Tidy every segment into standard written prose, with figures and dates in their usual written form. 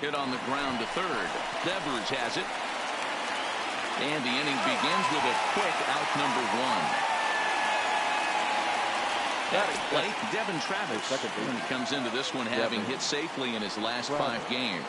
Hit on the ground to third. Devers has it. And the inning begins with a quick out number one. At his plate, Devin Travis comes into this one having hit safely in his last 5 games.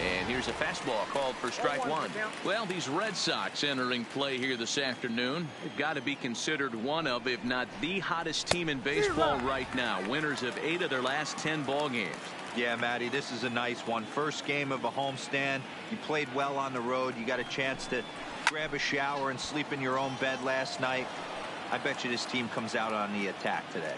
And here's a fastball called for strike one. Well, these Red Sox entering play here this afternoon. They've got to be considered one of, if not the hottest team in baseball right now. Winners of 8 of their last 10 ball games. Yeah, Matty, this is a nice one. First game of a homestand. You played well on the road. You got a chance to grab a shower and sleep in your own bed last night. I bet you this team comes out on the attack today.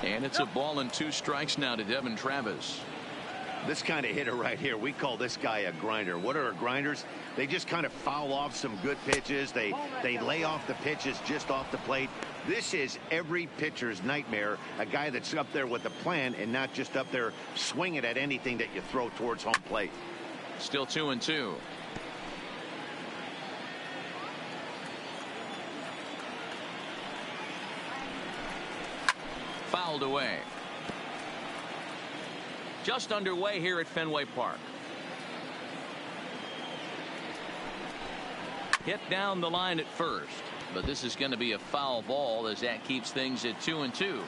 And it's a ball and 2 strikes now to Devin Travis. This kind of hitter right here, we call this guy a grinder. What are grinders? They just kind of foul off some good pitches. They lay off the pitches just off the plate. This is every pitcher's nightmare, a guy that's up there with a plan and not just up there swinging at anything that you throw towards home plate. Still 2-2. Fouled away. Just underway here at Fenway Park. Hit down the line at first, but this is going to be a foul ball as that keeps things at 2-2.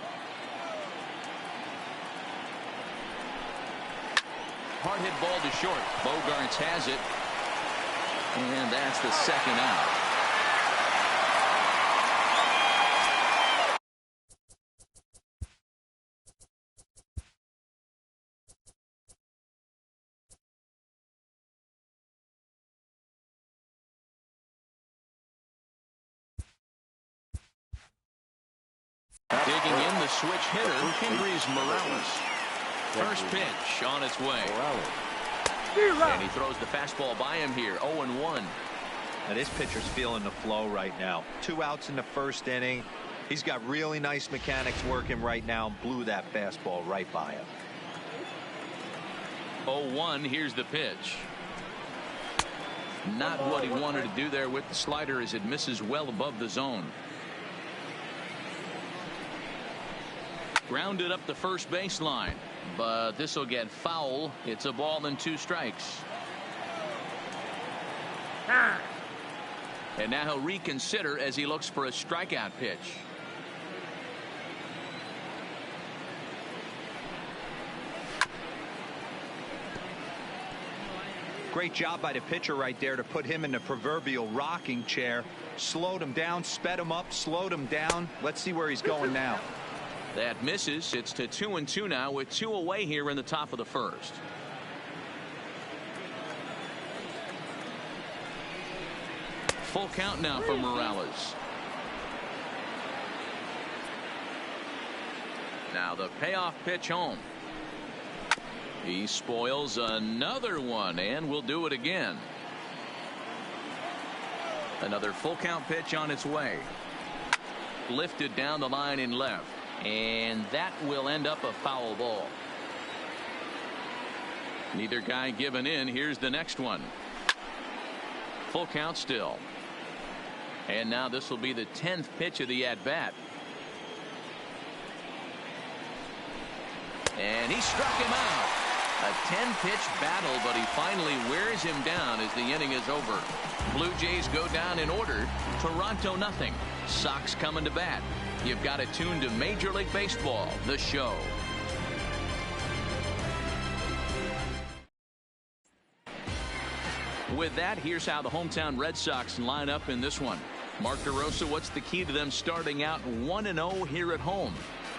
Hard hit ball to short. Bogarts has it, and that's the second out. Digging in, the switch hitter, Kendrys Morales. First pitch on its way. And he throws the fastball by him here, 0-1. Now this pitcher's feeling the flow right now. 2 outs in the first inning. He's got really nice mechanics working right now and blew that fastball right by him. 0-1, here's the pitch. Not what he wanted to do there with the slider as it misses well above the zone. Grounded up the first baseline, but this will get foul. It's a ball and 2 strikes. And now he'll reconsider as he looks for a strikeout pitch. Great job by the pitcher right there to put him in the proverbial rocking chair. Slowed him down, sped him up, slowed him down. Let's see where he's going now. That misses. It's to 2-2 now with 2 away here in the top of the first. Full count now for Morales. Now the payoff pitch home. He spoils another one and will do it again. Another full count pitch on its way. Lifted down the line in left. And that will end up a foul ball. Neither guy giving in. Here's the next one. Full count still. And now this will be the 10th pitch of the at-bat. And he struck him out. A 10-pitch battle, but he finally wears him down as the inning is over. Blue Jays go down in order. Toronto nothing. Sox coming to bat. You've got it tuned to Major League Baseball, the show. With that, here's how the hometown Red Sox line up in this one. Mark DeRosa, what's the key to them starting out 1-0 here at home?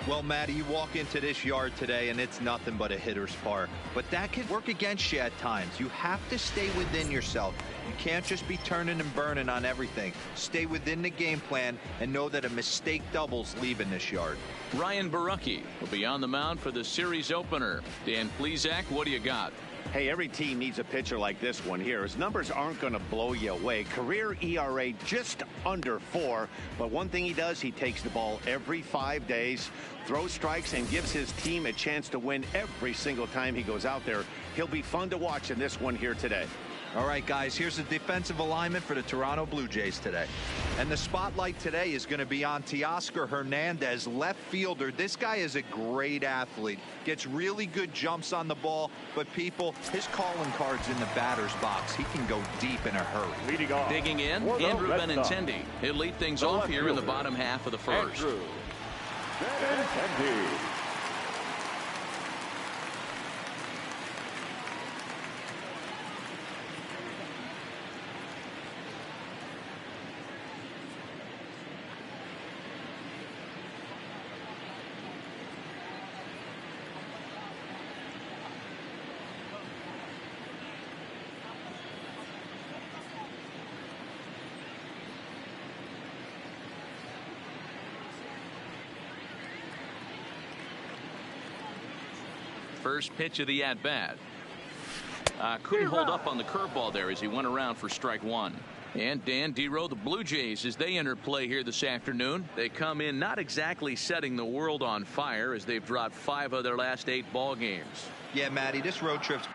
Well, Matty, you walk into this yard today and it's nothing but a hitter's park. But that can work against you at times. You have to stay within yourself. You can't just be turning and burning on everything. Stay within the game plan and know that a mistake doubles leaving this yard. Ryan Borucki will be on the mound for the series opener. Dan Plesac, what do you got? Hey, every team needs a pitcher like this one here. His numbers aren't going to blow you away. Career ERA just under 4. But one thing he does, he takes the ball every 5 days, throws strikes, and gives his team a chance to win every single time he goes out there. He'll be fun to watch in this one here today. All right, guys, here's the defensive alignment for the Toronto Blue Jays today. And the spotlight today is going to be on Teoscar Hernandez, left fielder. This guy is a great athlete. Gets really good jumps on the ball. But, people, his calling card's in the batter's box. He can go deep in a hurry. Leading off. Digging in, Andrew Benintendi. He'll lead things off here in the bottom half of the first. Andrew Benintendi. First pitch of the at-bat. Couldn't hold up on the curveball there as he went around for strike one. And Dan Dero, the Blue Jays, as they enter play here this afternoon, they come in not exactly setting the world on fire as they've dropped 5 of their last 8 ball games. Yeah, Matty, this road trip's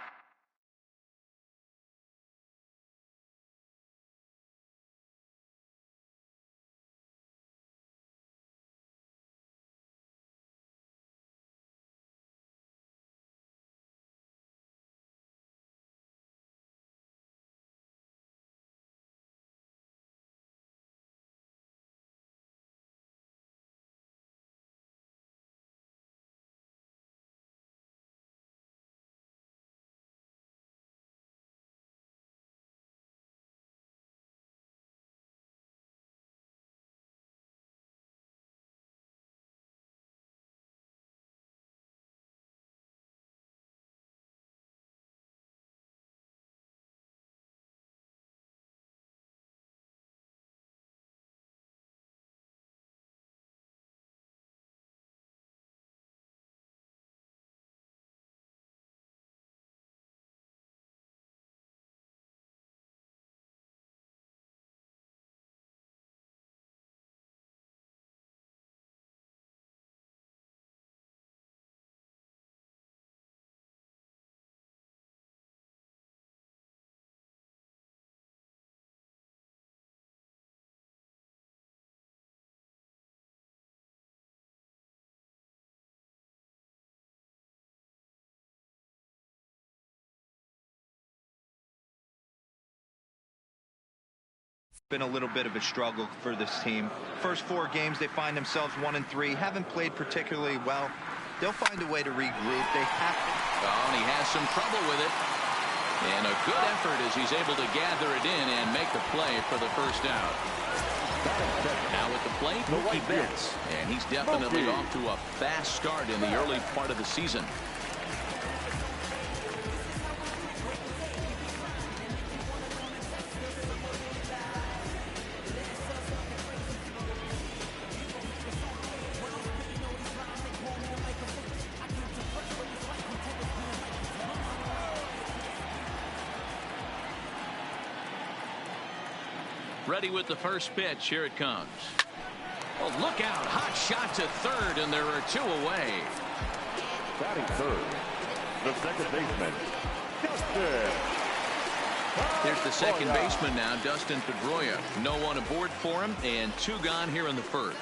been a little bit of a struggle for this team. First 4 games, they find themselves 1-3. Haven't played particularly well. They'll find a way to regroup. They have to. Oh, and he has some trouble with it. And a good effort as he's able to gather it in and make the play for the first out. Now at the plate, Mookie Betts. And he's definitely off to a fast start in the early part of the season. Ready with the first pitch. Here it comes. Oh, look out. Hot shot to third, and there are 2 away. Batting third, the second baseman, Dustin. Here's the second baseman now, Dustin Pedroia. No one aboard for him, and 2 gone here in the first.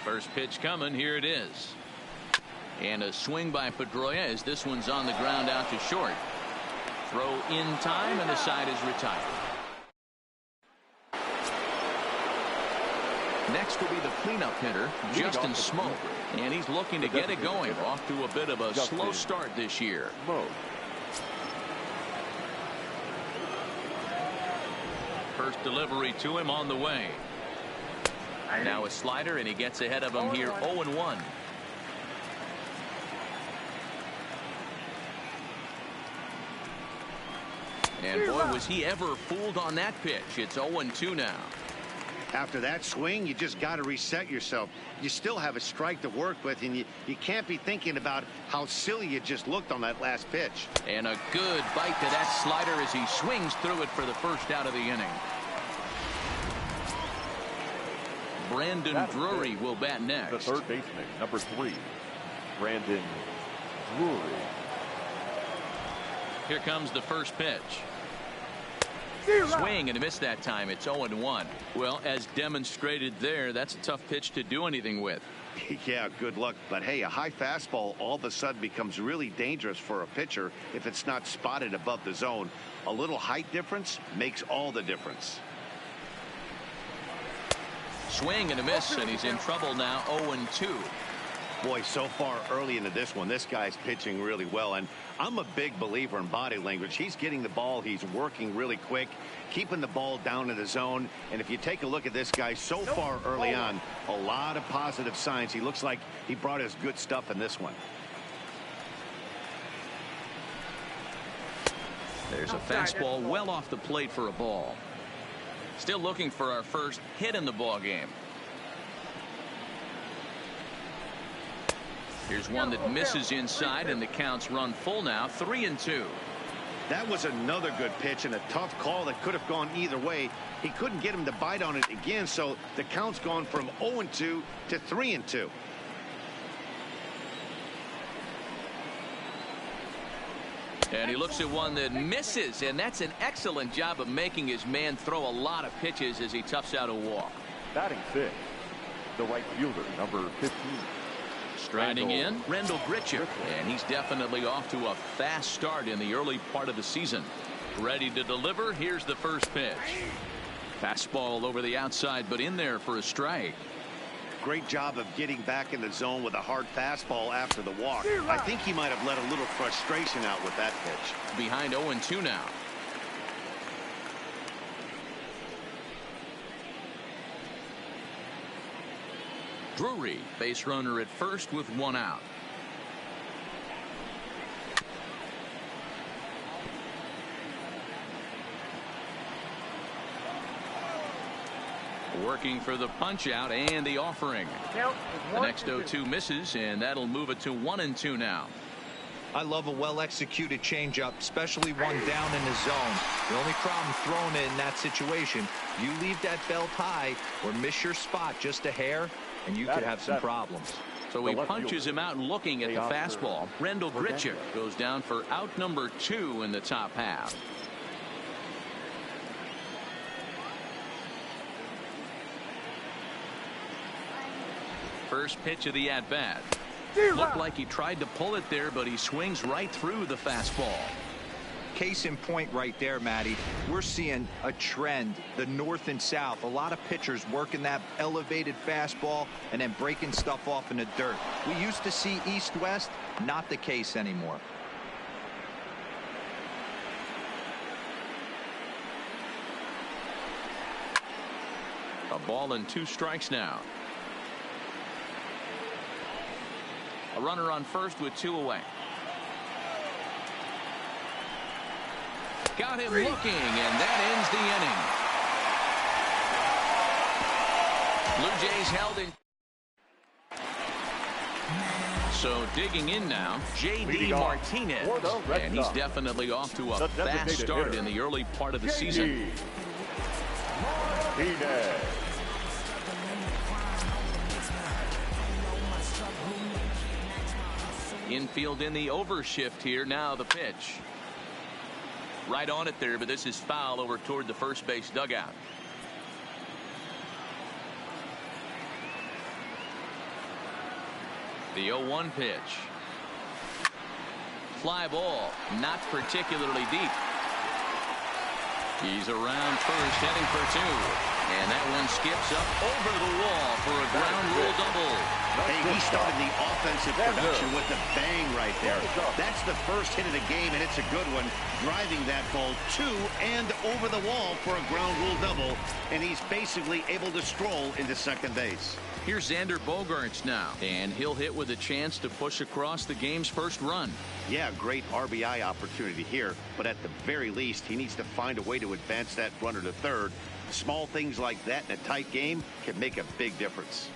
First pitch coming. Here it is. And a swing by Pedroia as this one's on the ground out to short. Throw in time, and the side is retired. Next will be the cleanup hitter, Justin Smoke. And he's looking to get it going. Off to a bit of a slow start this year. First delivery to him on the way. Now a slider, and he gets ahead of him here 0-1. And boy, was he ever fooled on that pitch. It's 0-2 now. After that swing, you just got to reset yourself. You still have a strike to work with, and you can't be thinking about how silly you just looked on that last pitch. And a good bite to that slider as he swings through it for the first out of the inning. Brandon Drury will bat next. The third baseman, number 3, Brandon Drury. Here comes the first pitch. Swing and a miss that time. It's 0-1. Well, as demonstrated there, that's a tough pitch to do anything with. Yeah, good luck. But hey, a high fastball all of a sudden becomes really dangerous for a pitcher if it's not spotted above the zone. A little height difference makes all the difference. Swing and a miss, and he's in trouble now. 0-2. Boy, so far early into this one, this guy's pitching really well, and I'm a big believer in body language. He's getting the ball, he's working really quick, keeping the ball down in the zone, and if you take a look at this guy so far early on, a lot of positive signs. He looks like he brought his good stuff in this one. There's a fastball well off the plate for a ball. Still looking for our first hit in the ball game. Here's one that misses inside, and the count's run full now. 3-2. That was another good pitch and a tough call that could have gone either way. He couldn't get him to bite on it again, so the count's gone from 0-2 to 3-2. And he looks at one that misses, and that's an excellent job of making his man throw a lot of pitches as he toughs out a walk. Batting 5th, the right fielder, number 15. Striding in, Rendell Gritcher, and he's definitely off to a fast start in the early part of the season. Ready to deliver. Here's the first pitch. Fastball over the outside, but in there for a strike. Great job of getting back in the zone with a hard fastball after the walk. I think he might have let a little frustration out with that pitch. Behind 0-2 now. Drury, base runner at first with one out. Working for the punch out and the offering. The next 0-2 misses, and that'll move it to 1-2 now. I love a well-executed changeup, especially one down in the zone. The only problem throwing it in that situation, you leave that belt high or miss your spot just a hair, and you could have some problems. So he punches him out looking at the fastball. Rendell Gritcher goes down for out number 2 in the top half. First pitch of the at-bat. Looked like he tried to pull it there, but he swings right through the fastball. Case in point right there, Matty. We're seeing a trend, the north and south. A lot of pitchers working that elevated fastball and then breaking stuff off in the dirt. We used to see east-west, not the case anymore. A ball and 2 strikes now. A runner on first with 2 away. Got him looking, and that ends the inning. Blue Jays held in. So digging in now, J.D. Martinez, and he's definitely off to a fast start in the early part of the season. Martinez. Infield in the overshift here. Now the pitch. Right on it there, but this is foul over toward the first base dugout. The 0-1 pitch. Fly ball, not particularly deep. He's around first, heading for 2. And that one skips up over the wall for a ground rule double. Hey, he started the offensive production with a bang right there. That's the first hit of the game, and it's a good one. Driving that ball to and over the wall for a ground rule double, and he's basically able to stroll into second base. Here's Xander Bogaerts now, and he'll hit with a chance to push across the game's first run. Yeah, great RBI opportunity here, but at the very least, he needs to find a way to advance that runner to third. Small things like that in a tight game can make a big difference.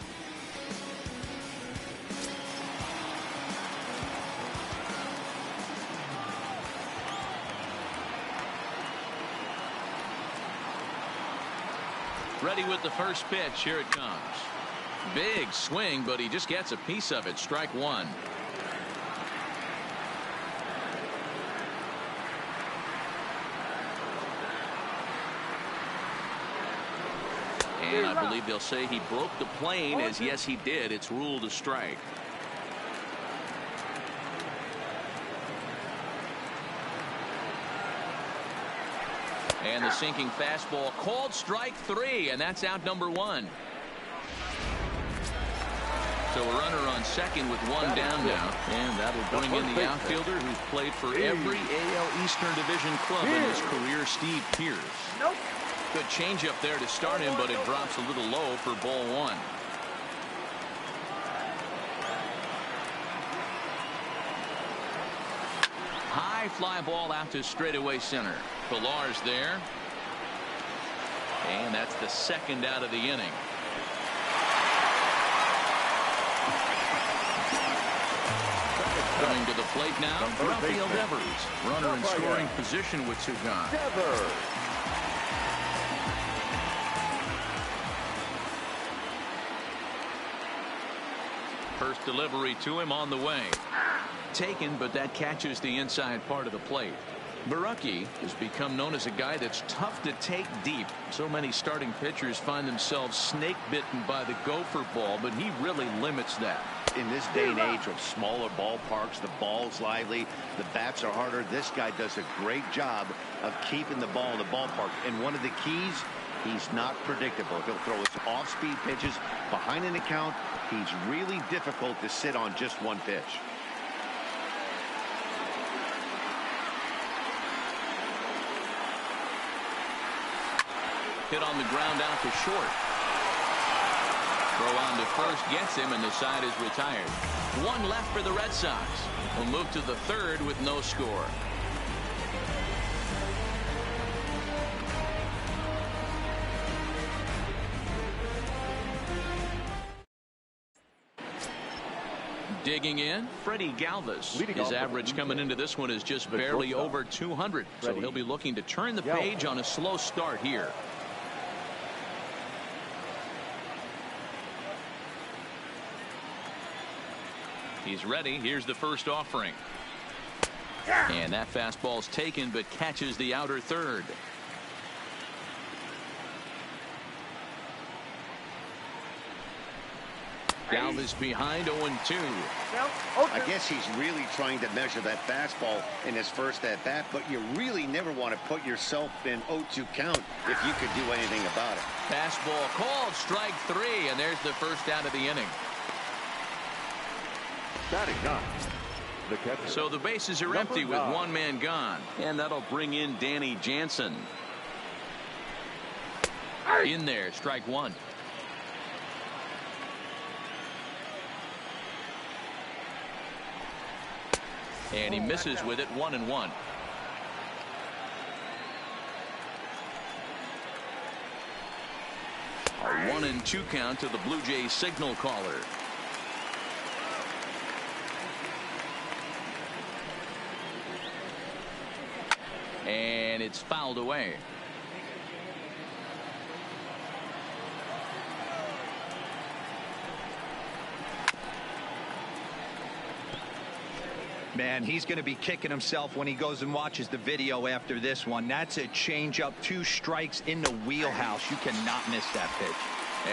Ready with the first pitch. Here it comes. Big swing, but he just gets a piece of it. Strike one. And I believe they'll say he broke the plane, as yes he did. It's ruled a strike. And the sinking fastball called strike three, and that's out number one. So a runner on second with one down now, and that'll bring in the outfielder who's played for every AL Eastern Division club in his career, Steve Pearce. Good changeup there to start him, but it drops a little low for ball one. High fly ball out to straightaway center. Pilar's there. And that's the second out of the inning. Coming to the plate now, Rafael Devers. Runner in scoring position with two gone. First delivery to him on the way. Taken, but that catches the inside part of the plate. Barucki has become known as a guy that's tough to take deep. So many starting pitchers find themselves snake bitten by the gopher ball, but he really limits that. In this day and age of smaller ballparks, the ball's lively, the bats are harder. This guy does a great job of keeping the ball in the ballpark. And one of the keys, he's not predictable. He'll throw his off-speed pitches behind an account. He's really difficult to sit on just one pitch. Hit on the ground out to short. Throw on to first gets him, and the side is retired. One left for the Red Sox. We'll move to the third with no score. Digging in, Freddie Galvis. His average coming into this one is just barely over 200. So he'll be looking to turn the page on a slow start here. He's ready. Here's the first offering. And that fastball's taken, but catches the outer third. Galvis behind 0-2. I guess he's really trying to measure that fastball in his first at-bat, but you really never want to put yourself in 0-2 count if you could do anything about it. Fastball called strike three, and there's the first out of the inning. So the bases are empty with one man gone, and that'll bring in Danny Jansen. In there, strike one. And he misses with it, 1-1. A 1-2 count to the Blue Jays signal caller. And it's fouled away. Man, he's going to be kicking himself when he goes and watches the video after this one. That's a changeup, 2 strikes in the wheelhouse. You cannot miss that pitch.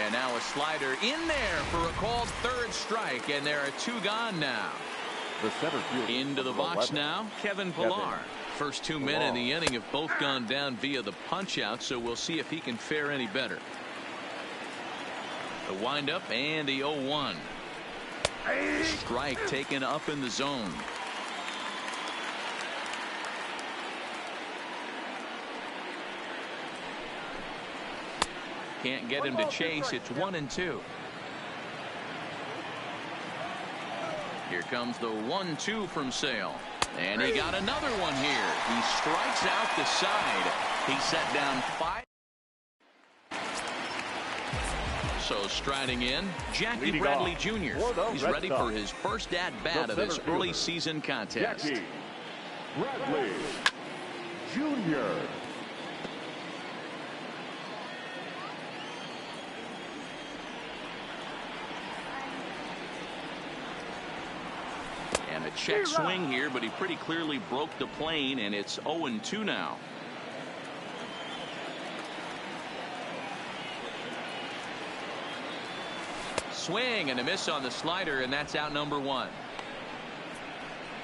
And now a slider in there for a called third strike, and there are 2 gone now. The center field into the box now, Kevin Pilar. First 2 men in the inning have both gone down via the punch out, so we'll see if he can fare any better. The windup and the 0-1. Strike taken up in the zone. Can't get him to chase. It's 1-2. Here comes the 1-2 from Sale. And he got another one here. He strikes out the side. He set down 5. So striding in, Jackie Leading Bradley off Jr. for the He's Red ready Sox, for his first at-bat of this early season contest. Jackie Bradley Jr. And a check swing here, but he pretty clearly broke the plane, and it's 0-2 now. Swing and a miss on the slider, and that's out number 1.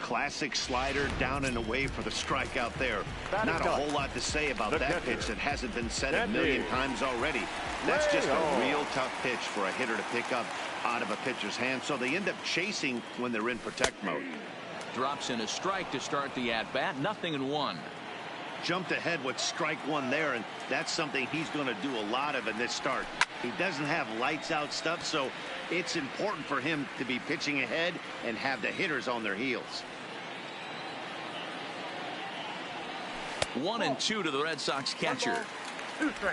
Classic slider down and away for the strikeout there. Not a whole lot to say about that pitch that hasn't been said a million times already. That's just a real tough pitch for a hitter to pick up out of a pitcher's hand, so they end up chasing when they're in protect mode. Drops in a strike to start the at-bat. 0-1. Jumped ahead with strike 1 there, and that's something he's going to do a lot of in this start. He doesn't have lights out stuff, so it's important for him to be pitching ahead and have the hitters on their heels. 1-2 to the Red Sox catcher.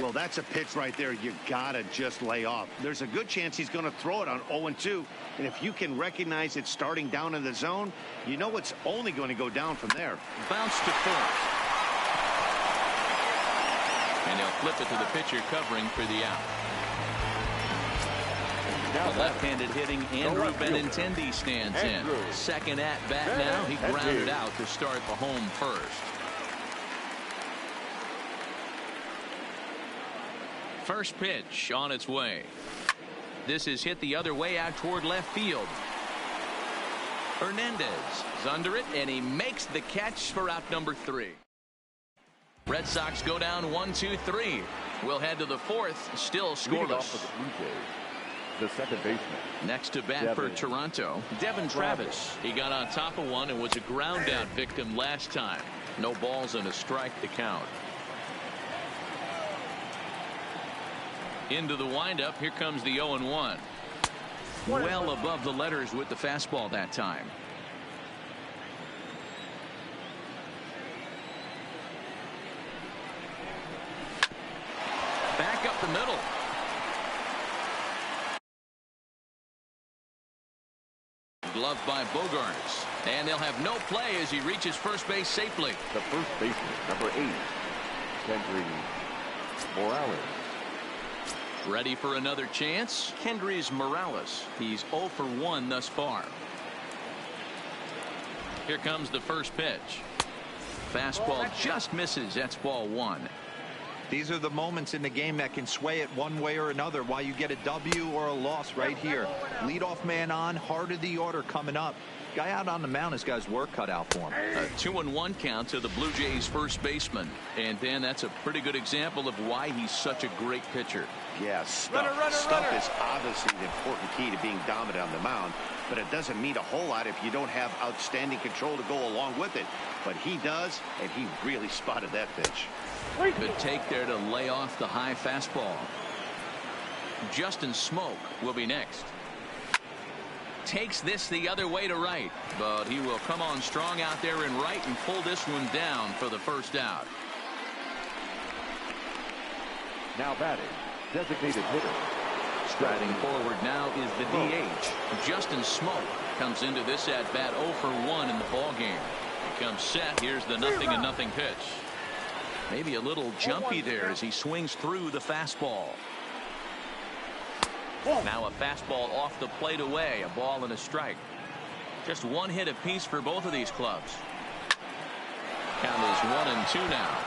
Well, that's a pitch right there you gotta just lay off. There's a good chance he's going to throw it on 0-2, and if you can recognize it starting down in the zone, you know it's only going to go down from there. Bounce to first. And he'll flip it to the pitcher covering for the out. The left-handed hitting Andrew Benintendi stands in. Second at bat now. He grounded out to start the home first. First pitch on its way. This is hit the other way out toward left field. Hernandez is under it, and he makes the catch for out number 3. Red Sox go down 1-2-3. We'll head to the 4th, still scoreless. The second baseman. Next to bat for Toronto, Devin Travis. He got on top of one and was a ground out victim last time. No balls and a strike to count. Into the windup. Here comes the 0-1. Well above the letters with the fastball that time. Back up the middle. Gloved by Bogarts, and they'll have no play as he reaches first base safely. The first baseman, number 8, Kendry Morales. Ready for another chance? Kendrys Morales. He's 0 for 1 thus far. Here comes the first pitch. Fastball just misses. That's ball 1. These are the moments in the game that can sway it one way or another, why you get a W or a loss right here. Leadoff man on, heart of the order coming up. Guy out on the mound has got his work cut out for him. A 2-1 count to the Blue Jays first baseman. And Dan, that's a pretty good example of why he's such a great pitcher. Yeah, stuff is obviously the important key to being dominant on the mound, but it doesn't mean a whole lot if you don't have outstanding control to go along with it. But he does, and he really spotted that pitch. Good take there to lay off the high fastball. Justin Smoke will be next. Takes this the other way to right, but he will come on strong out there in right and pull this one down for the first out. Now batting, designated hitter. Striding forward now is the DH. Justin Smoke comes into this at bat 0 for 1 in the ball game. He comes set. Here's the 0-0 pitch. Maybe a little jumpy there as he swings through the fastball. Now a fastball off the plate away. A ball and a strike. Just one hit apiece for both of these clubs. Count is 1-2 now.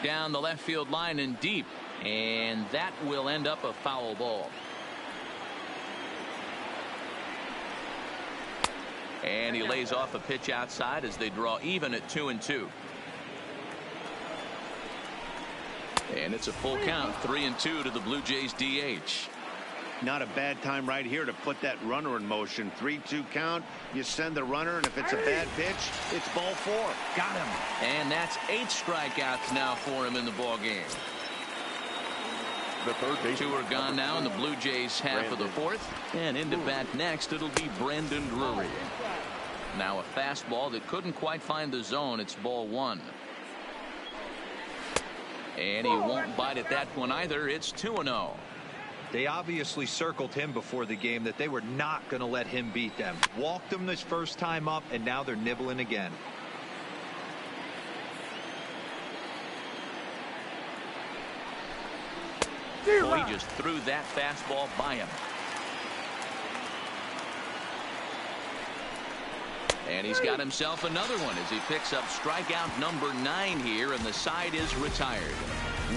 Down the left field line and deep. And that will end up a foul ball. And he lays off a pitch outside as they draw even at 2-2. And it's a full count, 3-2 to the Blue Jays DH. Not a bad time right here to put that runner in motion. 3-2 count. You send the runner, and if it's a bad pitch, it's ball 4. Got him. And that's 8 strikeouts now for him in the ball game. The third base. 2 are gone now in the Blue Jays half of the 4th. And into bat next, it'll be Brandon Drury. Now a fastball that couldn't quite find the zone. It's ball 1. And he won't bite at that one either. It's 2-0. They obviously circled him before the game that they were not going to let him beat them. Walked him this first time up, and now they're nibbling again. Well, he just threw that fastball by him. And he's got himself another one as he picks up strikeout number 9 here, and the side is retired.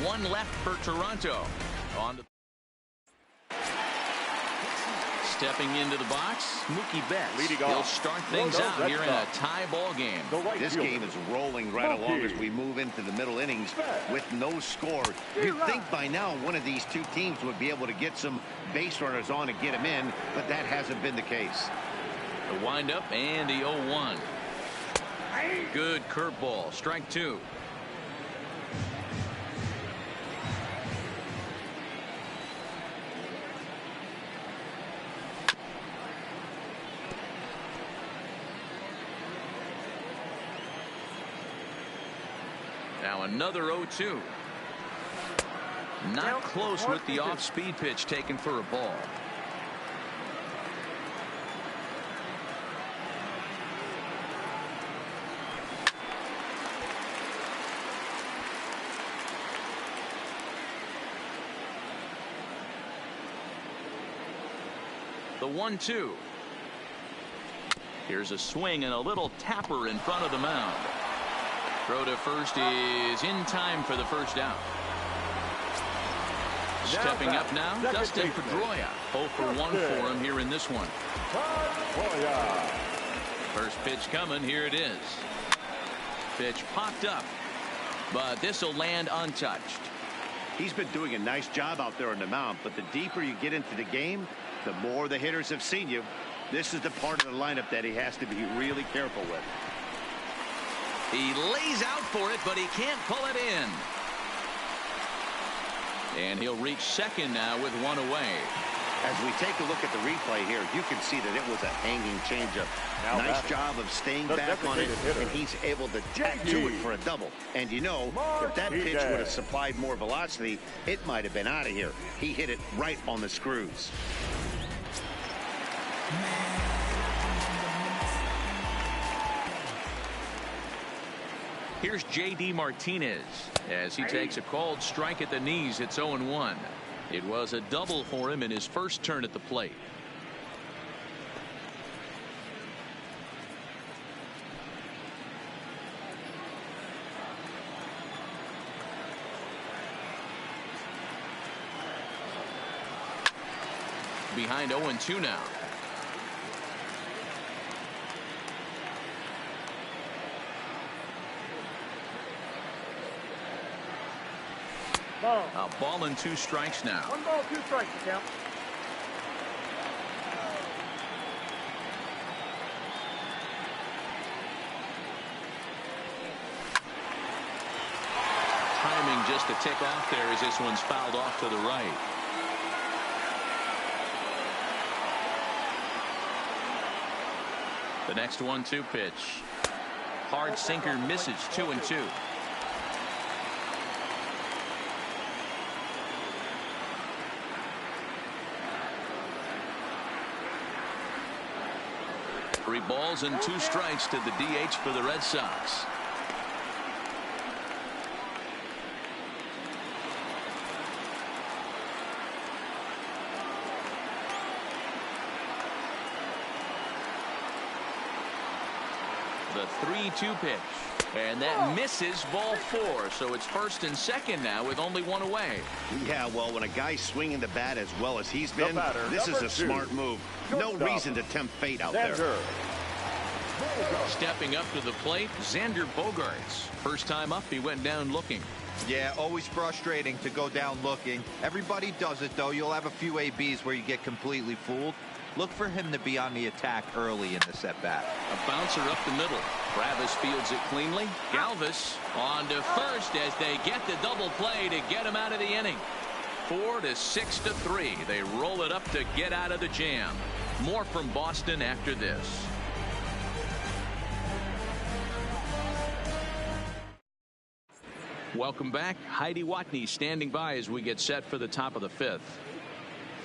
1 left for Toronto. On to stepping into the box, Mookie Betts. He'll start things out here in a tie ball game. This game is rolling right along as we move into the middle innings with no score. You'd think by now one of these two teams would be able to get some base runners on and get them in, but that hasn't been the case. The windup and the 0-1. Good curveball. Strike 2. Now another 0-2. Not close with the off-speed pitch taken for a ball. The 1-2. Here's a swing and a little tapper in front of the mound. Throw to first is in time for the first out. Stepping up now, Dustin Pedroia. 0 for 1 for him here in this one. First pitch coming. Here it is. Pitch popped up, but this will land untouched. He's been doing a nice job out there on the mound, but the deeper you get into the game, the more the hitters have seen you. This is the part of the lineup that he has to be really careful with. He lays out for it, but he can't pull it in. And he'll reach second now with 1 away. As we take a look at the replay here, you can see that it was a hanging changeup. Nice job of staying back on it, and he's able to tattoo it for a double. And you know, if that pitch would have supplied more velocity, it might have been out of here. He hit it right on the screws. Here's J.D. Martinez as he takes a called strike at the knees. It's 0-1. It was a double for him in his first turn at the plate. Behind 0-2 now. A ball and 2 strikes now. 1 ball, 2 strikes, count. Timing just a tick off there as this one's fouled off to the right. The next 1-2 pitch. Hard sinker misses. 2-2. Three balls and 2 strikes to the DH for the Red Sox. The 3-2 pitch. And that misses ball 4. So it's first and second now with only 1 away. Yeah, well, when a guy's swinging the bat as well as he's been, this is a smart move. No reason to tempt fate out there. Stepping up to the plate, Xander Bogaerts. First time up, he went down looking. Yeah, always frustrating to go down looking. Everybody does it, though. You'll have a few ABs where you get completely fooled. Look for him to be on the attack early in the at-bat. A bouncer up the middle. Travis fields it cleanly. Galvis on to first as they get the double play to get him out of the inning. 4 to 6 to 3. They roll it up to get out of the jam. More from Boston after this. Welcome back. Heidi Watney standing by as we get set for the top of the 5th.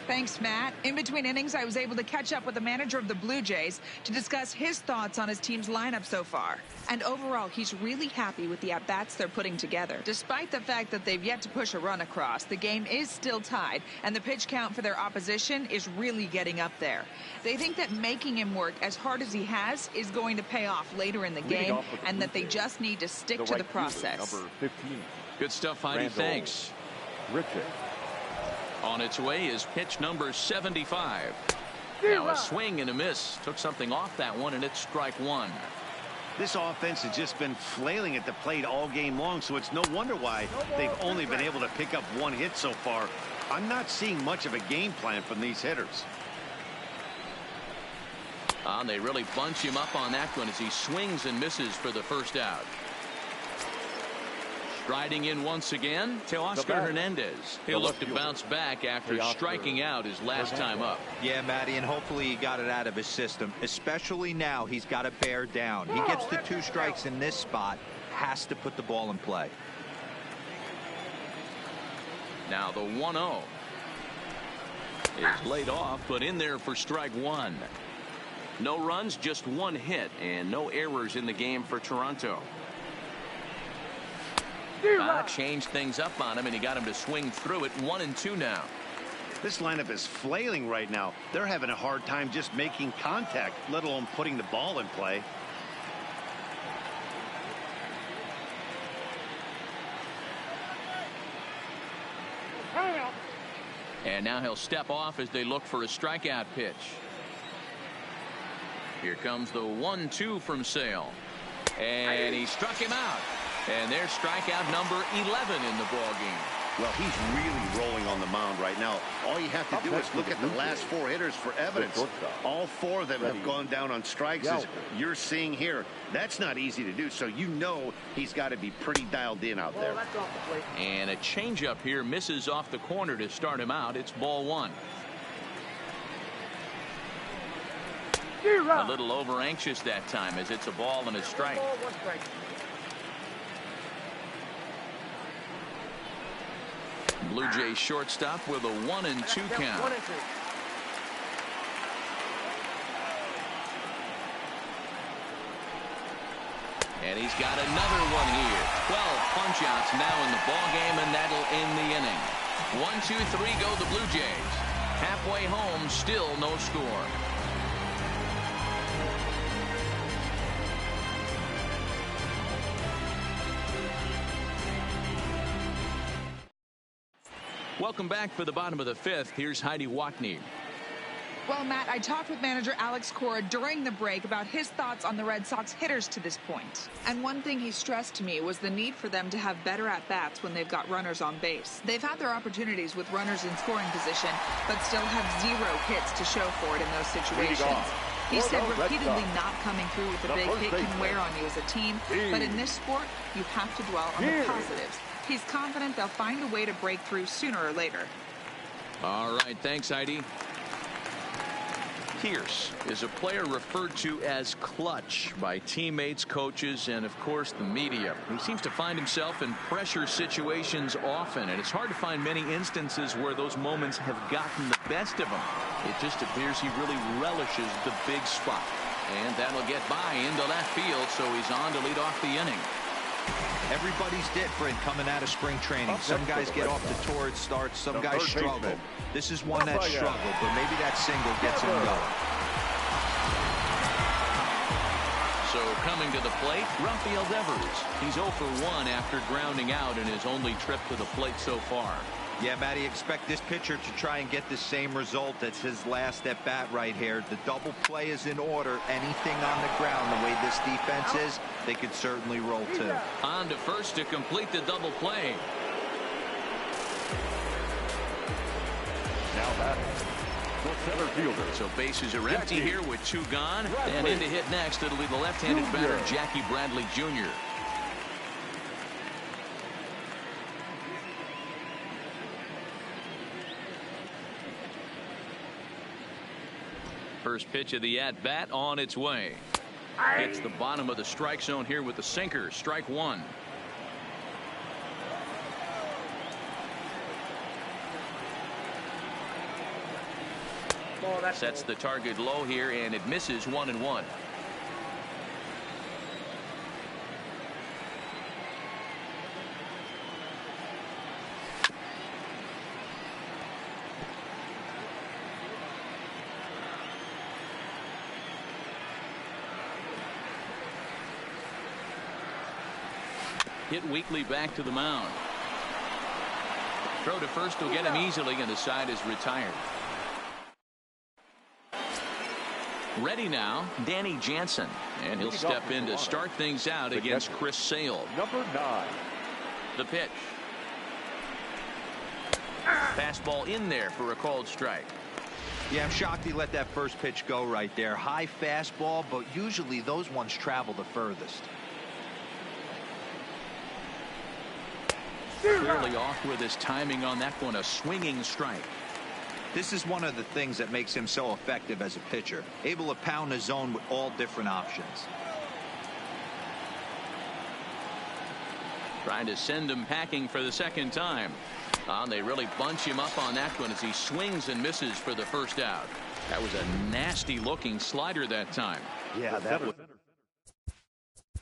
Thanks, Matt. In between innings, I was able to catch up with the manager of the Blue Jays to discuss his thoughts on his team's lineup so far. And overall, he's really happy with the at-bats they're putting together. Despite the fact that they've yet to push a run across, the game is still tied, and the pitch count for their opposition is really getting up there. They think that making him work as hard as he has is going to pay off later in the game, and that they just need to stick to the process. Number 15. Good stuff, Heidi. Randall. Thanks. Richard. On its way is pitch number 75. Now a swing and a miss. Took something off that one, and it's strike one. This offense has just been flailing at the plate all game long, so it's no wonder why they've only been able to pick up one hit so far. I'm not seeing much of a game plan from these hitters. And they really bunch him up on that one as he swings and misses for the first out. Striding in once again to Oscar Hernandez. He'll look to bounce back after striking out his last time up. Yeah, Matty, and hopefully he got it out of his system. Especially now, he's got to bear down. He gets the 2 strikes in this spot, has to put the ball in play. Now the 1-0 is laid off, but in there for strike one. No runs, just 1 hit, and no errors in the game for Toronto. Changed things up on him, and he got him to swing through it. 1-2 now. This lineup is flailing right now. They're having a hard time just making contact, let alone putting the ball in play. And now he'll step off as they look for a strikeout pitch. Here comes the 1-2 from Sale. And he struck him out. And there's strikeout number 11 in the ballgame. Well, he's really rolling on the mound right now. All you have to do is look at the last 4 hitters for evidence. All 4 of them have gone down on strikes, as you're seeing here. That's not easy to do, so you know he's got to be pretty dialed in out there. And a changeup here misses off the corner to start him out. It's ball 1. A little over anxious that time as it's a ball and a strike. Blue Jays shortstop with a 1-2 count. And he's got another one here. 12 punch-outs now in the ball game, and that'll end the inning. 1-2-3 go the Blue Jays. Halfway home, still no score. Welcome back for the bottom of the 5th. Here's Heidi Watney. Well, Matt, I talked with manager Alex Cora during the break about his thoughts on the Red Sox hitters to this point. And one thing he stressed to me was the need for them to have better at-bats when they've got runners on base. They've had their opportunities with runners in scoring position, but still have 0 hits to show for it in those situations. He said repeatedly not coming through with a big hit can wear on you as a team, but in this sport, you have to dwell on the positives. He's confident they'll find a way to break through sooner or later. All right, thanks, Heidi. Pierce is a player referred to as clutch by teammates, coaches, and of course the media. He seems to find himself in pressure situations often, and it's hard to find many instances where those moments have gotten the best of him. It just appears he really relishes the big spot. And that'll get by into left field, so he's on to lead off the inning. Everybody's different coming out of spring training. Some guys get off to torrid starts, some guys struggle. This is one that struggled, but maybe that single gets him going. So coming to the plate, Rafael Devers. He's 0 for 1 after grounding out in his only trip to the plate so far. Yeah, Matty, expect this pitcher to try and get the same result as his last at bat right here. The double play is in order. Anything on the ground, the way this defense is, they could certainly roll too. On to first to complete the double play. Now batting, the center fielder. So bases are empty here with 2 gone. And in to hit next, it'll be the left-handed batter, Jackie Bradley Jr. First pitch of the at-bat on its way. Hits the bottom of the strike zone here with the sinker. Strike 1. Sets the target low here, and it misses 1-1. Hit weakly back to the mound. Throw to first will get him easily, and the side is retired. Ready now, Danny Jansen, and he'll step in to start things out against Chris Sale. Number 9. The pitch. Fastball in there for a called strike. Yeah, I'm shocked he let that first pitch go right there. High fastball, but usually those ones travel the furthest. Clearly off with his timing on that one, a swinging strike. This is one of the things that makes him so effective as a pitcher, able to pound the zone with all different options. Trying to send him packing for the second time. They really bunch him up on that one as he swings and misses for the first out. That was a nasty looking slider that time. Yeah, that was.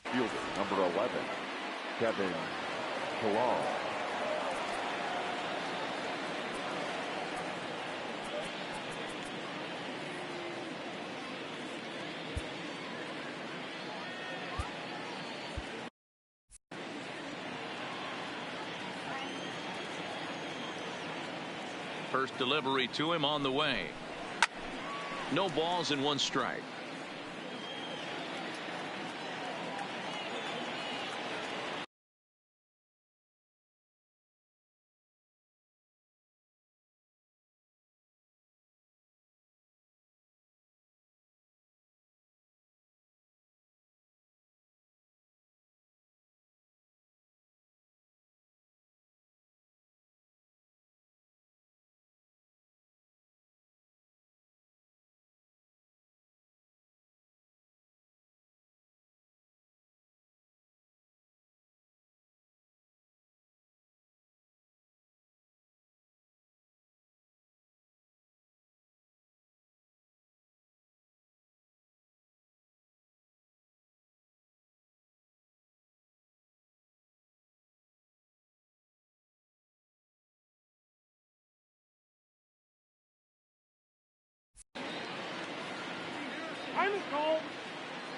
Fielder, number 11, Kevin Pillar. First delivery to him on the way. No balls and 1 strike.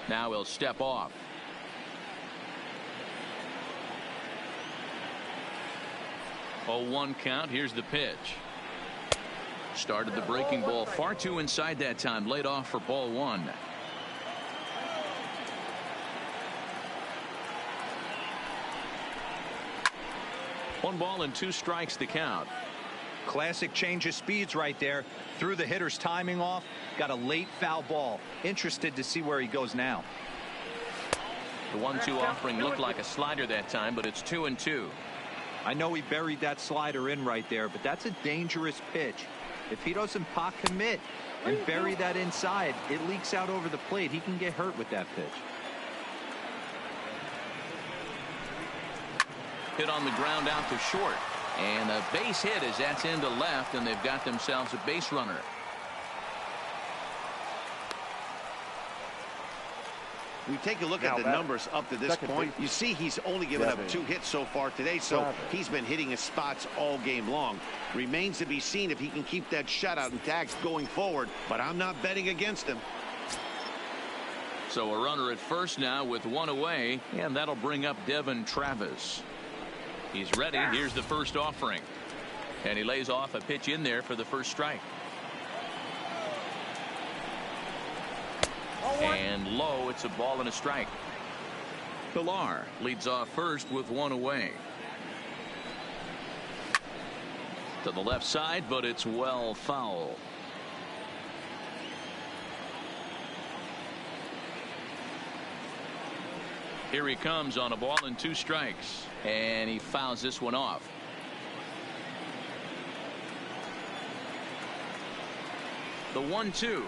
Now he'll step off. Oh, 1 count. Here's the pitch. Started the breaking ball far too inside that time. Laid off for ball 1. One ball and 2 strikes to count. Classic change of speeds right there. Threw the hitter's timing off. Got a late foul ball. Interested to see where he goes now. The 1-2 offering looked like a slider that time, but it's 2-2. I know he buried that slider in right there, but that's a dangerous pitch. If he doesn't pot commit and bury that inside, it leaks out over the plate. He can get hurt with that pitch. Hit on the ground out to short. And a base hit as that's into left, and they've got themselves a base runner. We take a look at the numbers up to this point. You see he's only given up 2 hits so far today, so he's been hitting his spots all game long. Remains to be seen if he can keep that shutout intact going forward, but I'm not betting against him. So a runner at first now with 1 away, and that'll bring up Devin Travis. He's ready. Here's the first offering. And he lays off a pitch in there for the first strike. And low, it's a ball and a strike. Pilar leads off first with one away. To the left side, but it's well foul. Here he comes on a ball and 2 strikes. And he fouls this one off. The 1-2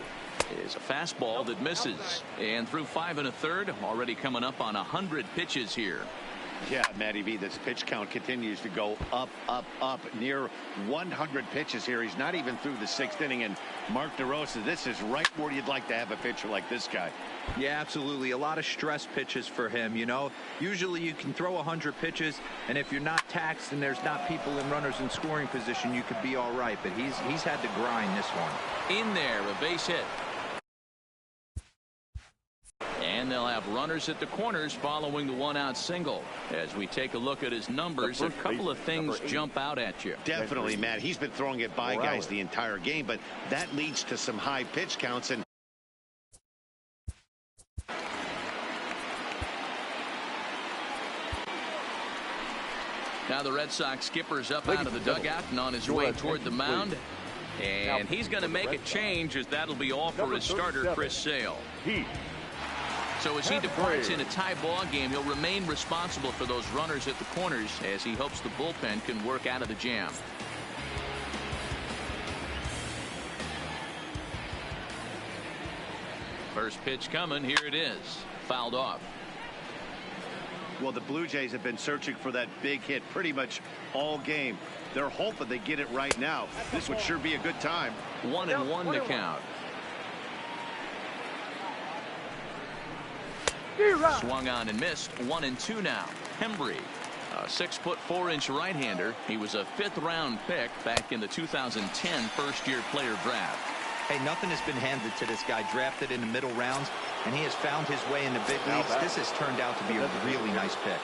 is a fastball that misses. And through 5 1/3, already coming up on 100 pitches here. Yeah, Matty V, this pitch count continues to go up, up, up. Near 100 pitches here. He's not even through the 6th inning. And Mark DeRosa, this is right where you'd like to have a pitcher like this guy. Yeah, absolutely. A lot of stress pitches for him. You know, usually you can throw 100 pitches, and if you're not taxed and there's not people in runners in scoring position, you could be all right. But he's had to grind this one. In there, a base hit. And they'll have runners at the corners following the 1-out single. As we take a look at his numbers, a couple of things jump out at you. Definitely, Matt. He's been throwing it by guys the entire game, but that leads to some high pitch counts. And now the Red Sox skipper's up out of the dugout and on his way toward the mound. And he's going to make a change, as that'll be all for his starter, Chris Sale. So as he departs in a tie ball game, he'll remain responsible for those runners at the corners as he hopes the bullpen can work out of the jam. First pitch coming. Here it is. Fouled off. well, the Blue Jays have been searching for that big hit pretty much all game. They're hoping they get it right now. This would sure be a good time. 1-1 to count. Swung on and missed. 1-2 now. Hembree, a 6'4" right-hander. He was a 5th-round pick back in the 2010 first-year player draft. Hey, nothing has been handed to this guy. Drafted in the middle rounds, and he has found his way in the big leagues. This has turned out to be a really nice pick.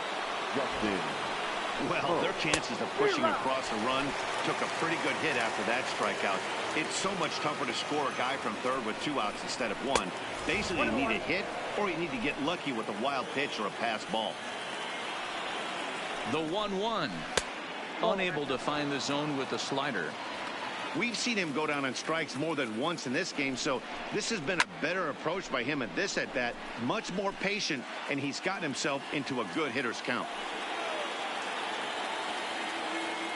Well, their chances of pushing across a run took a pretty good hit after that strikeout. It's so much tougher to score a guy from third with 2 outs instead of 1. Basically, you need a hit, or you need to get lucky with a wild pitch or a pass ball. The 1-1. Unable to find the zone with the slider. We've seen him go down on strikes more than once in this game, so this has been a better approach by him at this at-bat. Much more patient, and he's gotten himself into a good hitter's count.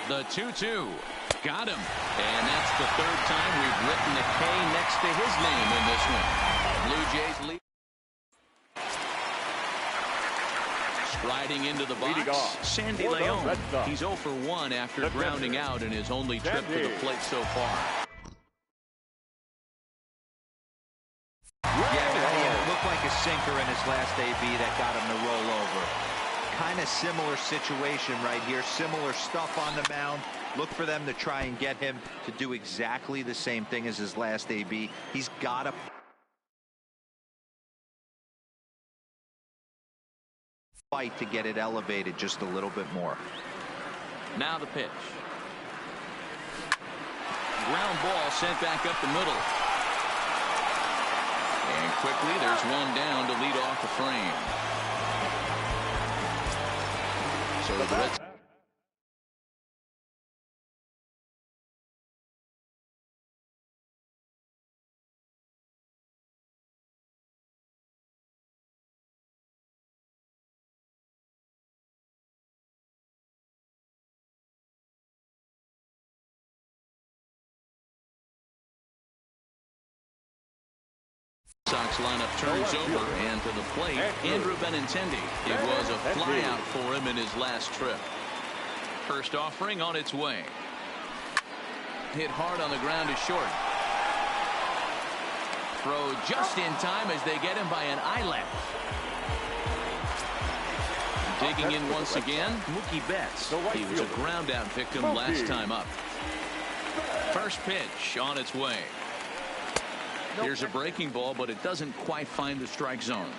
The 2-2. Got him. And that's the 3rd time we've written a K next to his name in this one. Blue Jays lead. Striding into the box, Sandy Leon. He's 0 for 1 after grounding out in his only trip to the plate so far. Yeah, it looked like a sinker in his last AB that got him to roll over. Kind of similar situation right here. Similar stuff on the mound. Look for them to try and get him to do exactly the same thing as his last AB. He's got to fight to get it elevated just a little bit more. Now the pitch. Ground ball sent back up the middle. And quickly there's one down to lead off the frame. So the Reds. Sox lineup turns over, and to the plate, Andrew Benintendi. It was a flyout for him in his last trip. First offering on its way. Hit hard on the ground to short. Throw just in time as they get him by an eyelet. Digging in once again, Mookie Betts. He was a ground out victim last time up. First pitch on its way. Here's a breaking ball, but it doesn't quite find the strike zone.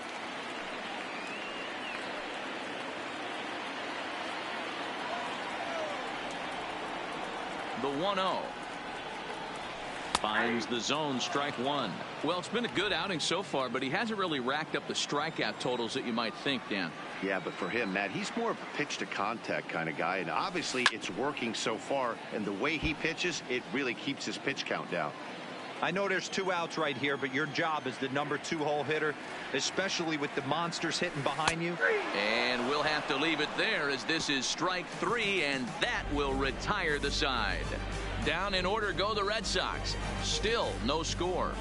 The The 1-0. Finds the zone, strike one. Well, it's been a good outing so far, but he hasn't really racked up the strikeout totals that you might think, Dan. Yeah, but for him, Matt, he's more of a pitch to contact kind of guy, and obviously it's working so far, and the way he pitches, it really keeps his pitch count down. I know there's 2 outs right here, but your job as the number 2 hole hitter, especially with the monsters hitting behind you. And we'll have to leave it there, as this is strike 3, and that will retire the side. Down in order go the Red Sox. Still no score.